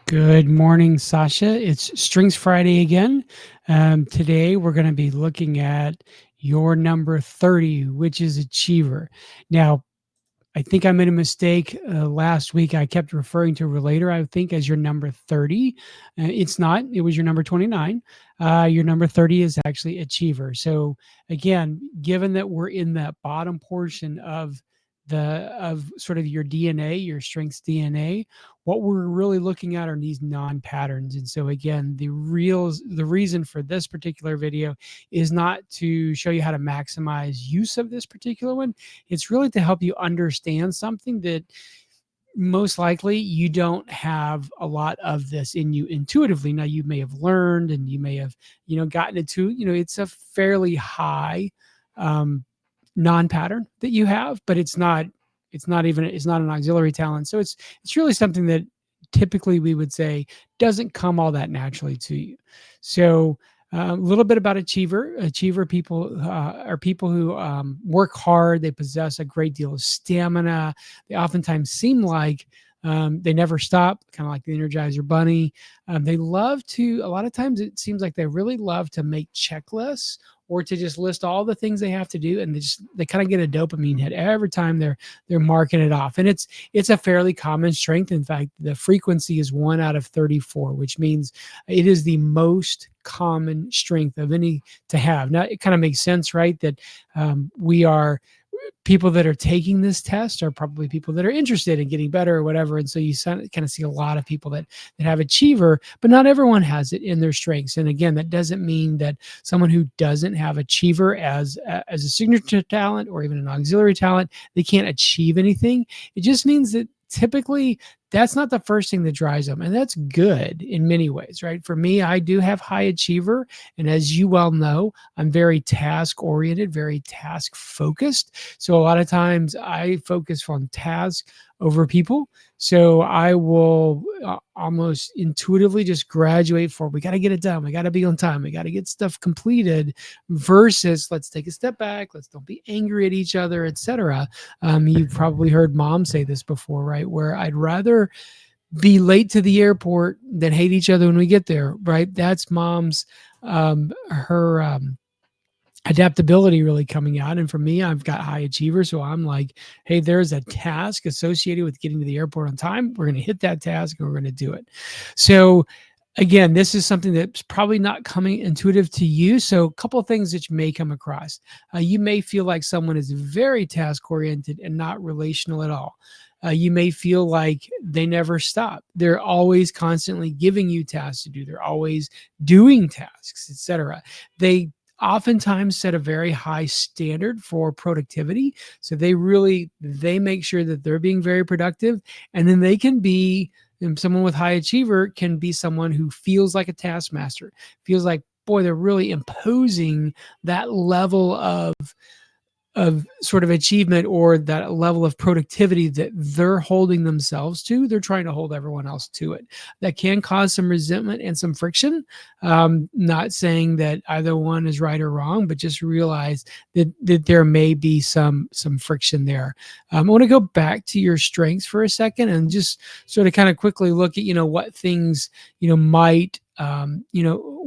Good morning, Sasha. It's Strings Friday again. Today, we're going to be looking at your number 30, which is achiever. Now, I think I made a mistake last week. I kept referring to relator, I think, as your number 30. It's not, it was your number 29. Your number 30 is actually achiever. So, again, given that we're in that bottom portion of sort of your DNA, your strengths DNA, what we're really looking at are these non-patterns. And so again, the reason for this particular video is not to show you how to maximize use of this particular one. It's really to help you understand something that most likely you don't have a lot of this in you intuitively. Now you may have learned and you may have, gotten into, it's a fairly high um, non-pattern that you have, but it's not an auxiliary talent. So it's really something that typically we would say doesn't come all that naturally to you. So a little bit about achiever people are people who work hard. They possess a great deal of stamina. They oftentimes seem like they never stop, kind of like the Energizer Bunny. They love to, a lot of times it seems like they really love to make checklists or to just list all the things they have to do, and they kind of get a dopamine hit every time they're marking it off. And it's a fairly common strength. In fact, the frequency is 1 out of 34, which means it is the most common strength of any to have. Now it kind of makes sense, right? That we are people that are taking this test are probably people that are interested in getting better or whatever. And so you kind of see a lot of people that have achiever, but not everyone has it in their strengths. And again, that doesn't mean that someone who doesn't have achiever as a signature talent or even an auxiliary talent, they can't achieve anything. It just means that typically that's not the first thing that drives them, and that's good in many ways, right? For me, I do have high achiever, and as you well know, I'm very task oriented, very task focused. So a lot of times I focus on task over people. So I will almost intuitively just graduate for, we got to get it done, we got to be on time, we got to get stuff completed, versus let's take a step back, let's don't be angry at each other, etc. You've probably heard mom say this before, right? Where I'd rather be late to the airport than hate each other when we get there, right? That's mom's her adaptability really coming out. And for me, I've got high achievers. So I'm like, hey, there's a task associated with getting to the airport on time. We're going to hit that task and we're going to do it. So again, this is something that's probably not coming intuitive to you. So a couple of things that you may come across. You may feel like someone is very task oriented and not relational at all. You may feel like they never stop. They're always constantly giving you tasks to do. They're always doing tasks, etc. They oftentimes set a very high standard for productivity. So they make sure that they're being very productive, and then they can be, and someone with high achiever can be someone who feels like a taskmaster, feels like, boy, they're really imposing that level of sort of achievement or that level of productivity that they're holding themselves to. They're trying to hold everyone else to it. That can cause some resentment and some friction. Not saying that either one is right or wrong, but just realize that there may be some friction there. I want to go back to your strengths for a second and just sort of kind of quickly look at, what things, might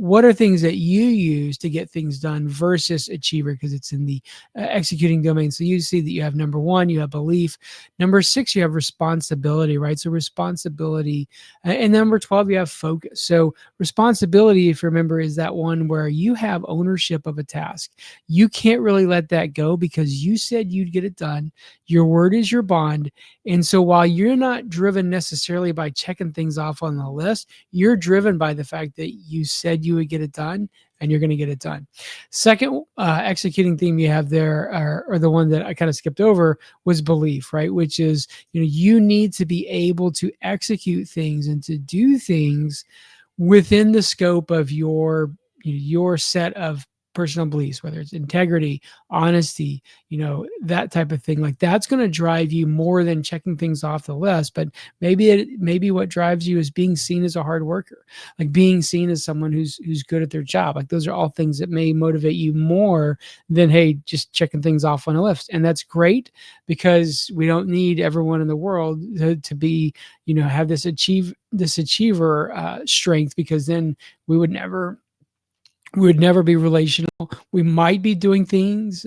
what are things that you use to get things done versus achiever, because it's in the executing domain. So you see that you have number 1, you have belief. Number 6, you have responsibility, right? So responsibility. And number 12, you have focus. So responsibility, if you remember, is that one where you have ownership of a task. You can't really let that go because you said you'd get it done. Your word is your bond. And so while you're not driven necessarily by checking things off on the list, you're driven by the fact that you said you would get it done, and you're going to get it done. Second executing theme you have there, or the one that I kind of skipped over, was belief, right? Which is, you need to be able to execute things and to do things within the scope of your set of personal beliefs, whether it's integrity, honesty, that type of thing. Like that's going to drive you more than checking things off the list. But maybe what drives you is being seen as a hard worker, like being seen as someone who's good at their job. Like those are all things that may motivate you more than, hey, just checking things off on a list. And that's great, because we don't need everyone in the world to be, have this achiever strength, because then we would never be relational. We might be doing things,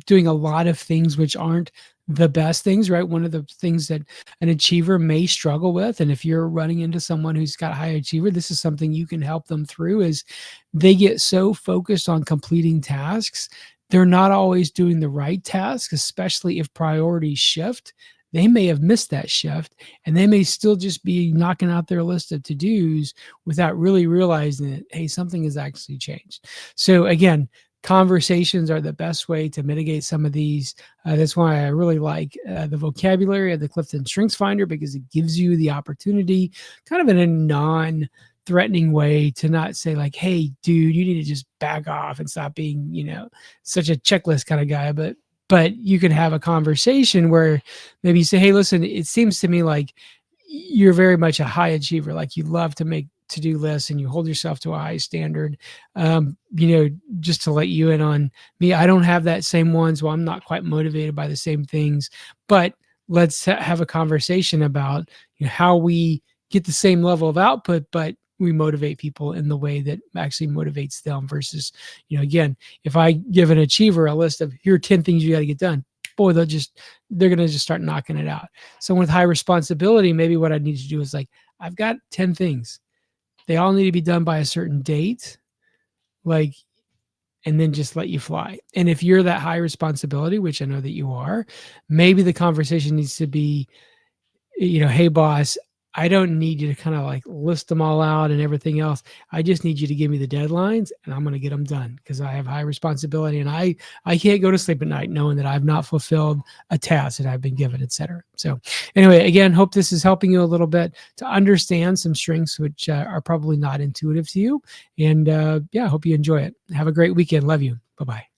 doing a lot of things which aren't the best things, right? One of the things that an achiever may struggle with, and if you're running into someone who's got high achiever, this is something you can help them through, is they get so focused on completing tasks, they're not always doing the right task, especially if priorities shift. They may have missed that shift, and they may still just be knocking out their list of to-dos without really realizing that, hey, something has actually changed. So again, conversations are the best way to mitigate some of these. That's why I really like the vocabulary of the Clifton Strengths Finder, because it gives you the opportunity, kind of in a non-threatening way, to not say like, hey, dude, you need to just back off and stop being, such a checklist kind of guy. But you can have a conversation where maybe you say, hey, listen, it seems to me like you're very much a high achiever. Like you love to make to-do lists and you hold yourself to a high standard. Just to let you in on me, I don't have that same one. So I'm not quite motivated by the same things, but let's have a conversation about how we get the same level of output, but we motivate people in the way that actually motivates them versus, again, if I give an achiever a list of here are 10 things you got to get done, boy, they're going to just start knocking it out. Someone with high responsibility, maybe what I need to do is like, I've got 10 things. They all need to be done by a certain date, and then just let you fly. And if you're that high responsibility, which I know that you are, maybe the conversation needs to be, hey boss, I don't need you to kind of like list them all out and everything else. I just need you to give me the deadlines and I'm going to get them done, because I have high responsibility and I can't go to sleep at night knowing that I've not fulfilled a task that I've been given, et cetera. So anyway, again, hope this is helping you a little bit to understand some strengths which are probably not intuitive to you. And hope you enjoy it. Have a great weekend. Love you. Bye-bye.